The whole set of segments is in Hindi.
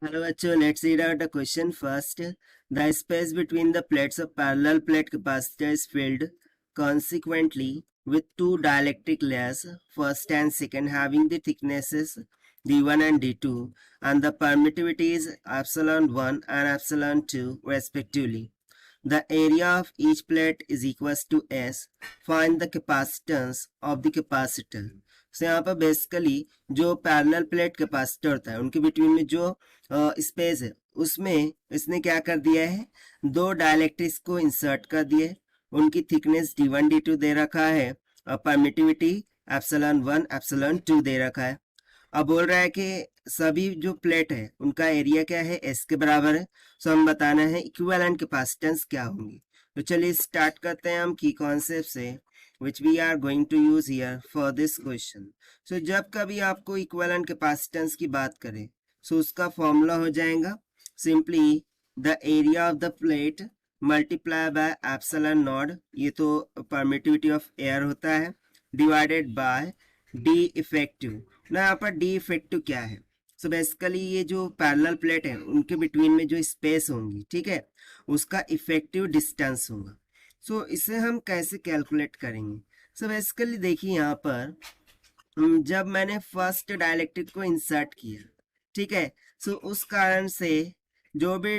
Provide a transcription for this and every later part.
Hello, bachcho. Let's read out the question first. The space between the plates of parallel plate capacitor is filled consequently with two dielectric layers, first and second, having the thicknesses d1 and d2, and the permittivity is epsilon 1 and epsilon 2 respectively. The area of each plate is equals to S. Find the capacitance of the capacitor. So यहाँ पर बेसिकली जो पैरेलल प्लेट कैपेसिटर होता है उनके बिटवीन में जो स्पेस है उसमें इसने क्या कर दिया है, दो डायलेक्ट्रिक्स को इंसर्ट कर दिए, उनकी थिकनेस d1 d2 दे रखा है और परमिटिविटी एप्सिलॉन 1 एप्सिलॉन 2 दे रखा है। अब बोल रहा है कि सभी जो प्लेट है उनका एरिया क्या है, एस के बराबर है। सो हम बताना है इक्विवेलेंट कैपेसिटेंस क्या होंगी। तो चलिए स्टार्ट करते हैं हम की कॉन्सेप्ट से which we are going to use here for this question. So जब कभी आपको इक्विवेलेंट कैपेसिटेंस की बात करें सो उसका फॉर्मूला हो जाएगा simply the area of the plate multiply by epsilon not, ये तो परमिटिविटी ऑफ एयर होता है, डिवाइडेड बाय डी इफेक्टिव। ना यहाँ पर डी इफेक्टिव क्या है, सो बेसिकली ये जो पैरेलल प्लेट है उनके बिटवीन में जो स्पेस होंगी, ठीक है, उसका इफेक्टिव डिस्टेंस होगा। सो इसे हम कैसे कैलकुलेट करेंगे। सो बेसिकली देखिए यहाँ पर जब मैंने फर्स्ट डायलेक्ट्रिक को इंसर्ट किया, ठीक है, सो उस कारण से जो भी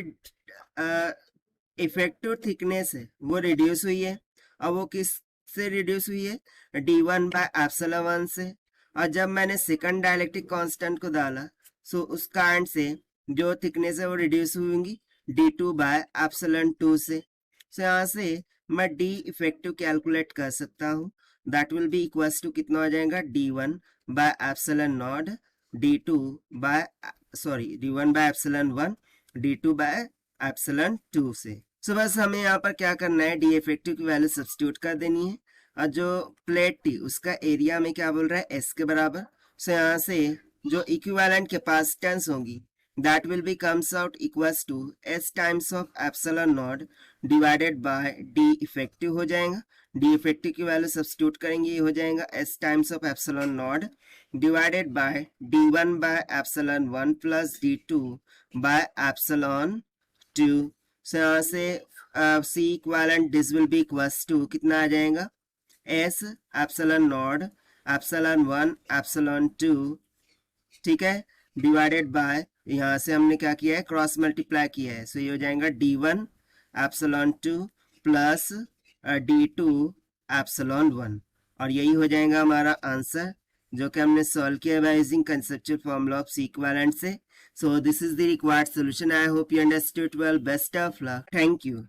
इफेक्टिव थिकनेस है वो रिड्यूस हुई है। अब वो किस से रिड्यूस हुई है, d1 बाय एप्सिलॉन 1 से। और जब मैंने सेकंड डायलेक्ट्रिक कांस्टेंट को डाला सो उस कारण से जो थिकनेस है वो रिड्यूस होंगी d2 बाय एप्सिलॉन 2 से। सो यहाँ से मैं d इफेक्टिव कैलकुलेट कर सकता हूँ, that will be equals to कितना हो जाएगा, d1 by epsilon naught d2 by d1 by epsilon 1 d2 by epsilon 2 से। सो बस हमें यहाँ पर क्या करना है, डी इफेक्टिव की वैल्यू सब्स्टिट्यूट कर देनी है और जो प्लेट थी उसका एरिया में क्या बोल रहा है, एस के बराबर। सो यहाँ से जो इक्विवेलेंट कैपेसिटेंस होंगी that will be comes out equals to S times of epsilon naught divided by D effective हो जाएगा। डी इफेक्टिव की वैल्यू सब्स्टिट्यूट करेंगे, ये हो जाएगा S times of epsilon naught divided by d1 by epsilon 1 plus d2 by epsilon 2। So यहाँ से C equivalent this will be equals to कितना आ जाएगा, S epsilon naught epsilon 1 epsilon 2, ठीक है, डिवाइडेड बाय यहाँ से हमने क्या किया है, क्रॉस मल्टीप्लाई किया है। सो ये हो जाएगा d1 epsilon 2 plus d2 epsilon 1, और यही हो जाएगा हमारा आंसर जो कि हमने सॉल्व किया by using conceptual formula of C equivalent से। So this is the required solution. I hope you understood well. Best of luck. Thank you.